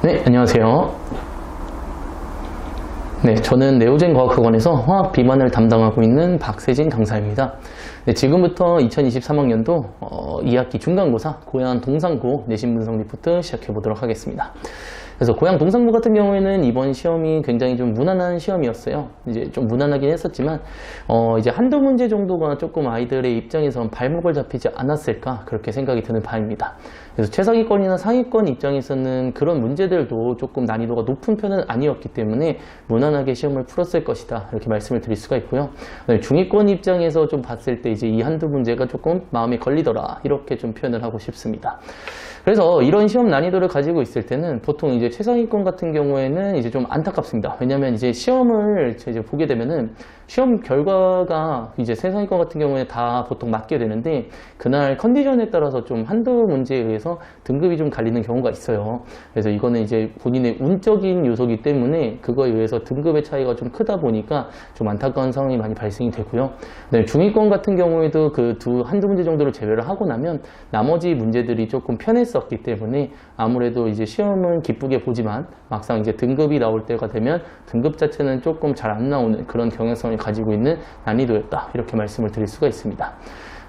네, 안녕하세요. 네, 저는 네오젠과학학원에서 화학 비만을 담당하고 있는 박세진 강사입니다. 네, 지금부터 2023학년도 2학기 중간고사 고양 동상고 내신 분석 리포트 시작해 보도록 하겠습니다. 그래서 고양 동상고 같은 경우에는 이번 시험이 굉장히 좀 무난한 시험이었어요. 이제 좀 무난하긴 했었지만 이제 한두 문제 정도가 조금 아이들의 입장에선 발목을 잡히지 않았을까 그렇게 생각이 드는 바입니다. 그래서 최상위권이나 상위권 입장에서는 그런 문제들도 조금 난이도가 높은 편은 아니었기 때문에 무난하게 시험을 풀었을 것이다 이렇게 말씀을 드릴 수가 있고요. 중위권 입장에서 좀 봤을 때 이제 이 한두 문제가 조금 마음에 걸리더라 이렇게 좀 표현을 하고 싶습니다. 그래서 이런 시험 난이도를 가지고 있을 때는 보통 이제 최상위권 같은 경우에는 이제 좀 안타깝습니다. 왜냐면 이제 시험을 이제 보게 되면은 시험 결과가 이제 최상위권 같은 경우에 다 보통 맞게 되는데 그날 컨디션에 따라서 좀 한두 문제에 의해서 등급이 좀 갈리는 경우가 있어요. 그래서 이거는 이제 본인의 운적인 요소이기 때문에 그거에 의해서 등급의 차이가 좀 크다 보니까 좀 안타까운 상황이 많이 발생이 되고요. 중위권 같은 경우에도 그 한두 문제 정도를 제외를 하고 나면 나머지 문제들이 조금 편했었기 때문에 아무래도 이제 시험은 기쁘게 보지만 막상 이제 등급이 나올 때가 되면 등급 자체는 조금 잘 안 나오는 그런 경향성을 가지고 있는 난이도였다 이렇게 말씀을 드릴 수가 있습니다.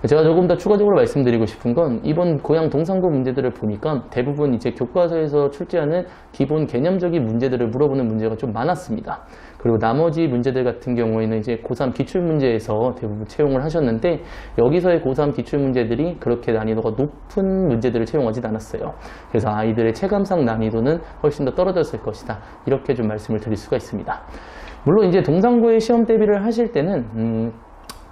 제가 조금 더 추가적으로 말씀드리고 싶은 건 이번 고양 동상고 문제들을 보니까 대부분 이제 교과서에서 출제하는 기본 개념적인 문제들을 물어보는 문제가 좀 많았습니다. 그리고 나머지 문제들 같은 경우에는 이제 고3 기출문제에서 대부분 채용을 하셨는데 여기서의 고3 기출문제들이 그렇게 난이도가 높은 문제들을 채용하진 않았어요. 그래서 아이들의 체감상 난이도는 훨씬 더 떨어졌을 것이다. 이렇게 좀 말씀을 드릴 수가 있습니다. 물론 이제 동상고의 시험 대비를 하실 때는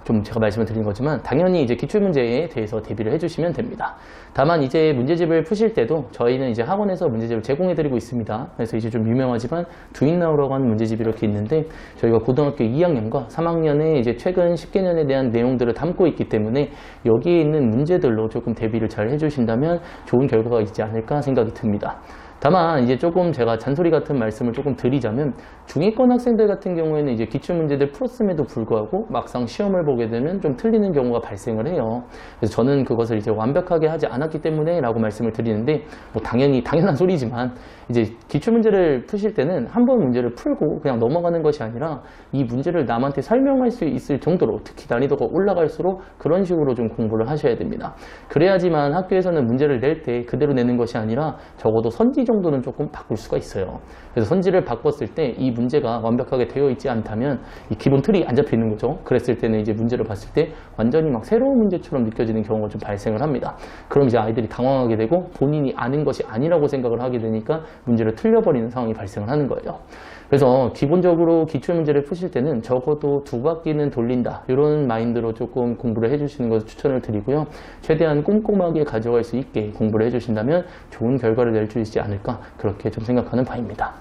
좀 제가 말씀을 드린 거지만 당연히 이제 기출문제에 대해서 대비를 해주시면 됩니다. 다만 이제 문제집을 푸실 때도 저희는 이제 학원에서 문제집을 제공해드리고 있습니다. 그래서 이제 좀 유명하지만 두인나우라고 하는 문제집이 이렇게 있는데 저희가 고등학교 2학년과 3학년에 이제 최근 10개년에 대한 내용들을 담고 있기 때문에 여기에 있는 문제들로 조금 대비를 잘 해주신다면 좋은 결과가 있지 않을까 생각이 듭니다. 다만 이제 조금 제가 잔소리 같은 말씀을 조금 드리자면 중위권 학생들 같은 경우에는 이제 기출문제들 풀었음에도 불구하고 막상 시험을 보게 되면 좀 틀리는 경우가 발생을 해요. 그래서 저는 그것을 이제 완벽하게 하지 않았기 때문에 라고 말씀을 드리는데 뭐 당연한 소리지만 이제 기출문제를 푸실 때는 한 번 문제를 풀고 그냥 넘어가는 것이 아니라 이 문제를 남한테 설명할 수 있을 정도로 특히 난이도가 올라갈수록 그런 식으로 좀 공부를 하셔야 됩니다. 그래야지만 학교에서는 문제를 낼 때 그대로 내는 것이 아니라 적어도 선지 정도는 조금 바꿀 수가 있어요. 그래서 선지를 바꿨을 때 이 문제가 완벽하게 되어 있지 않다면 이 기본 틀이 안 잡혀 있는 거죠. 그랬을 때는 이제 문제를 봤을 때 완전히 막 새로운 문제처럼 느껴지는 경우가 좀 발생을 합니다. 그럼 이제 아이들이 당황하게 되고 본인이 아는 것이 아니라고 생각을 하게 되니까 문제를 틀려버리는 상황이 발생을 하는 거예요. 그래서 기본적으로 기출문제를 푸실 때는 적어도 2바퀴는 돌린다 이런 마인드로 조금 공부를 해주시는 것을 추천을 드리고요. 최대한 꼼꼼하게 가져갈 수 있게 공부를 해주신다면 좋은 결과를 낼 수 있지 않을까 그렇게 좀 생각하는 바입니다.